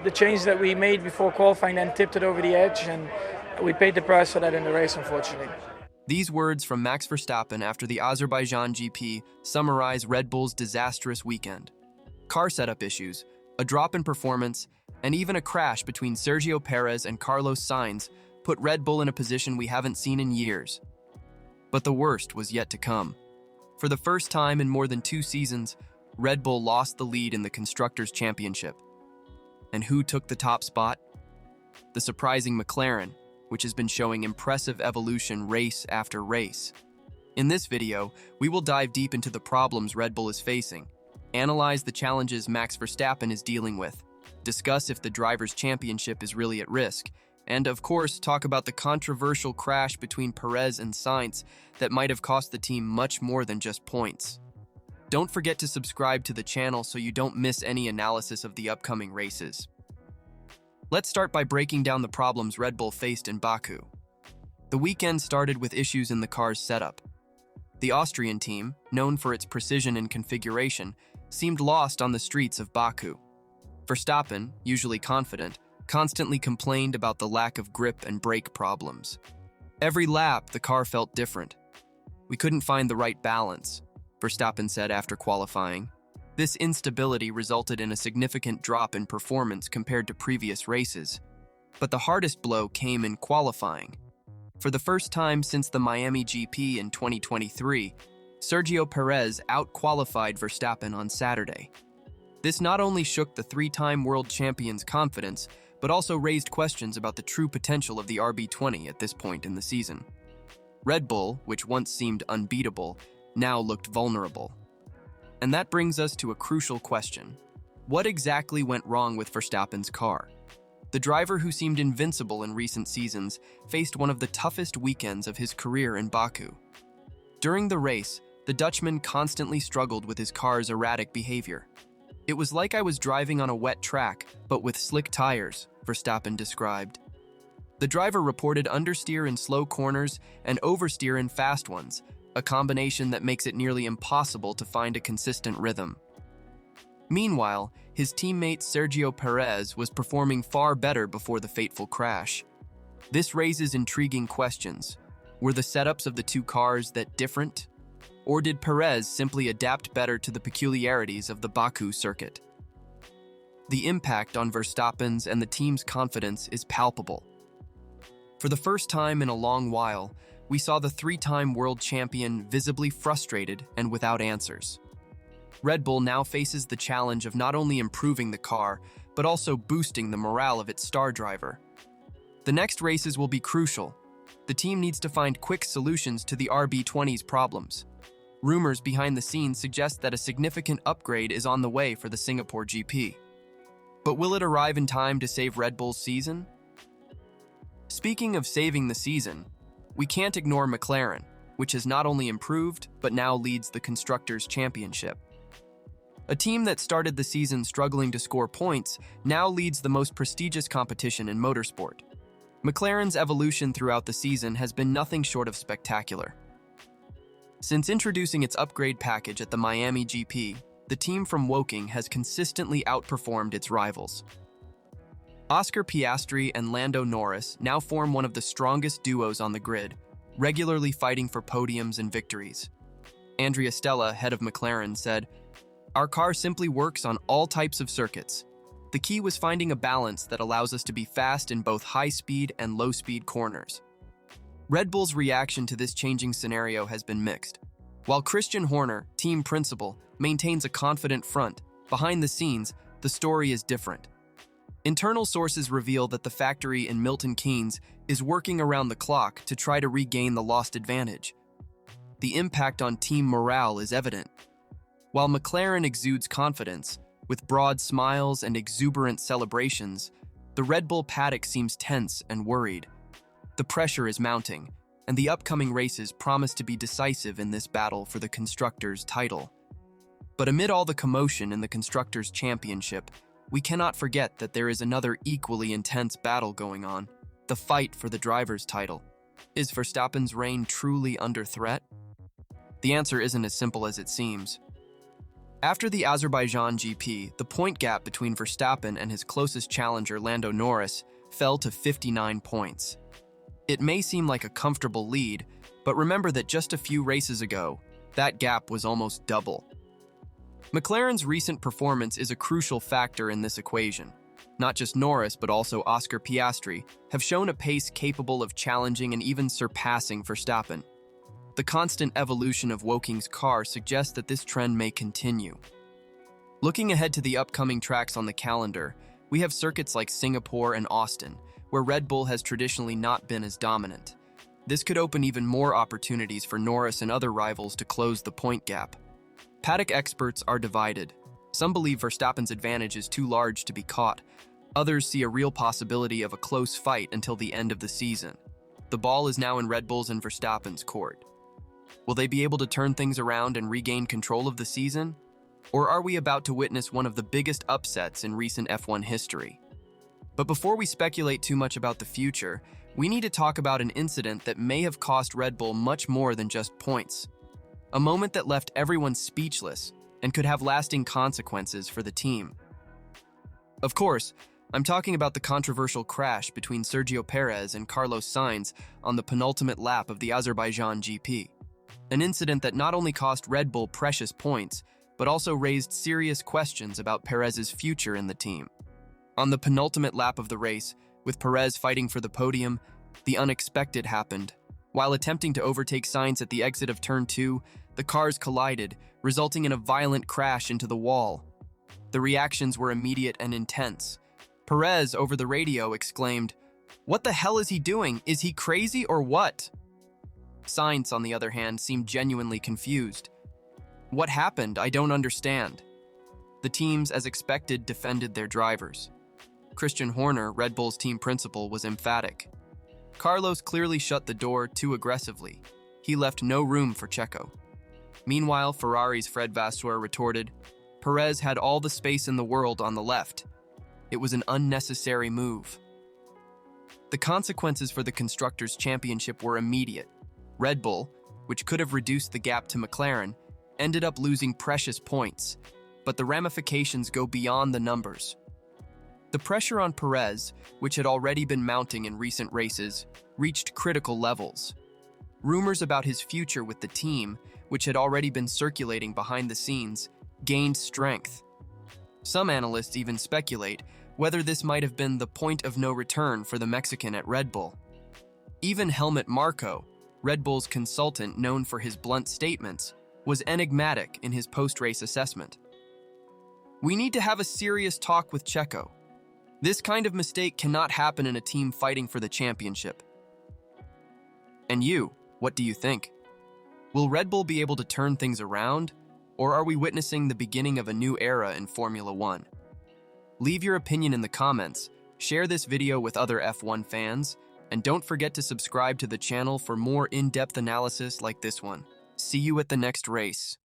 the change that we made before qualifying then tipped it over the edge, and we paid the price for that in the race, unfortunately. These words from Max Verstappen after the Azerbaijan GP summarize Red Bull's disastrous weekend. Car setup issues, a drop in performance, and even a crash between Sergio Perez and Carlos Sainz put Red Bull in a position we haven't seen in years. But the worst was yet to come. For the first time in more than 2 seasons, Red Bull lost the lead in the Constructors' Championship. And who took the top spot? The surprising McLaren, which has been showing impressive evolution race after race. In this video, we will dive deep into the problems Red Bull is facing, analyze the challenges Max Verstappen is dealing with, discuss if the Drivers' Championship is really at risk, and of course, talk about the controversial crash between Perez and Sainz that might have cost the team much more than just points. Don't forget to subscribe to the channel so you don't miss any analysis of the upcoming races. Let's start by breaking down the problems Red Bull faced in Baku. The weekend started with issues in the car's setup. The Austrian team, known for its precision and configuration, seemed lost on the streets of Baku. Verstappen, usually confident, constantly complained about the lack of grip and brake problems. Every lap, the car felt different. "We couldn't find the right balance," Verstappen said after qualifying. This instability resulted in a significant drop in performance compared to previous races. But the hardest blow came in qualifying. For the first time since the Miami GP in 2023, Sergio Perez out-qualified Verstappen on Saturday. This not only shook the 3-time world champion's confidence, but also raised questions about the true potential of the RB20 at this point in the season. Red Bull, which once seemed unbeatable, now looked vulnerable. And that brings us to a crucial question. What exactly went wrong with Verstappen's car? The driver who seemed invincible in recent seasons faced one of the toughest weekends of his career in Baku. During the race, the Dutchman constantly struggled with his car's erratic behavior. "It was like I was driving on a wet track, but with slick tires," Verstappen described. The driver reported understeer in slow corners and oversteer in fast ones, a combination that makes it nearly impossible to find a consistent rhythm. Meanwhile, his teammate Sergio Perez was performing far better before the fateful crash. This raises intriguing questions. Were the setups of the two cars that different? Or did Perez simply adapt better to the peculiarities of the Baku circuit? The impact on Verstappen's and the team's confidence is palpable. For the first time in a long while, we saw the 3-time world champion visibly frustrated and without answers. Red Bull now faces the challenge of not only improving the car, but also boosting the morale of its star driver. The next races will be crucial. The team needs to find quick solutions to the RB20's problems. Rumors behind the scenes suggest that a significant upgrade is on the way for the Singapore GP. But will it arrive in time to save Red Bull's season? Speaking of saving the season, we can't ignore McLaren, which has not only improved, but now leads the Constructors' Championship. A team that started the season struggling to score points now leads the most prestigious competition in motorsport. McLaren's evolution throughout the season has been nothing short of spectacular. Since introducing its upgrade package at the Miami GP, the team from Woking has consistently outperformed its rivals. Oscar Piastri and Lando Norris now form one of the strongest duos on the grid, regularly fighting for podiums and victories. Andrea Stella, head of McLaren, said, "Our car simply works on all types of circuits. The key was finding a balance that allows us to be fast in both high-speed and low-speed corners." Red Bull's reaction to this changing scenario has been mixed. While Christian Horner, team principal, maintains a confident front, behind the scenes, the story is different. Internal sources reveal that the factory in Milton Keynes is working around the clock to try to regain the lost advantage. The impact on team morale is evident. While McLaren exudes confidence, with broad smiles and exuberant celebrations, the Red Bull paddock seems tense and worried. The pressure is mounting, and the upcoming races promise to be decisive in this battle for the Constructors' title. But amid all the commotion in the Constructors' Championship, we cannot forget that there is another equally intense battle going on, the fight for the driver's title. Is Verstappen's reign truly under threat? The answer isn't as simple as it seems. After the Azerbaijan GP, the point gap between Verstappen and his closest challenger Lando Norris fell to 59 points. It may seem like a comfortable lead, but remember that just a few races ago, that gap was almost double. McLaren's recent performance is a crucial factor in this equation. Not just Norris, but also Oscar Piastri have shown a pace capable of challenging and even surpassing Verstappen. The constant evolution of Woking's car suggests that this trend may continue. Looking ahead to the upcoming tracks on the calendar, we have circuits like Singapore and Austin, where Red Bull has traditionally not been as dominant. This could open even more opportunities for Norris and other rivals to close the point gap. Paddock experts are divided. Some believe Verstappen's advantage is too large to be caught. Others see a real possibility of a close fight until the end of the season. The ball is now in Red Bull's and Verstappen's court. Will they be able to turn things around and regain control of the season? Or are we about to witness one of the biggest upsets in recent F1 history? But before we speculate too much about the future, we need to talk about an incident that may have cost Red Bull much more than just points. A moment that left everyone speechless and could have lasting consequences for the team. Of course, I'm talking about the controversial crash between Sergio Perez and Carlos Sainz on the penultimate lap of the Azerbaijan GP. An incident that not only cost Red Bull precious points, but also raised serious questions about Perez's future in the team. On the penultimate lap of the race, with Perez fighting for the podium, the unexpected happened. While attempting to overtake Sainz at the exit of Turn 2, the cars collided, resulting in a violent crash into the wall. The reactions were immediate and intense. Perez, over the radio, exclaimed, "What the hell is he doing? Is he crazy or what?" Sainz, on the other hand, seemed genuinely confused. "What happened? I don't understand." The teams, as expected, defended their drivers. Christian Horner, Red Bull's team principal, was emphatic. Carlos clearly shut the door too aggressively. He left no room for Checo. Meanwhile, Ferrari's Fred Vasseur retorted, "Perez had all the space in the world on the left. It was an unnecessary move." The consequences for the Constructors' Championship were immediate. Red Bull, which could have reduced the gap to McLaren, ended up losing precious points, but the ramifications go beyond the numbers. The pressure on Perez, which had already been mounting in recent races, reached critical levels. Rumors about his future with the team, which had already been circulating behind the scenes, gained strength. Some analysts even speculate whether this might have been the point of no return for the Mexican at Red Bull. Even Helmut Marko, Red Bull's consultant known for his blunt statements, was enigmatic in his post-race assessment. "We need to have a serious talk with Checo. This kind of mistake cannot happen in a team fighting for the championship." And you, what do you think? Will Red Bull be able to turn things around, or are we witnessing the beginning of a new era in Formula One? Leave your opinion in the comments, share this video with other F1 fans, and don't forget to subscribe to the channel for more in-depth analysis like this one. See you at the next race.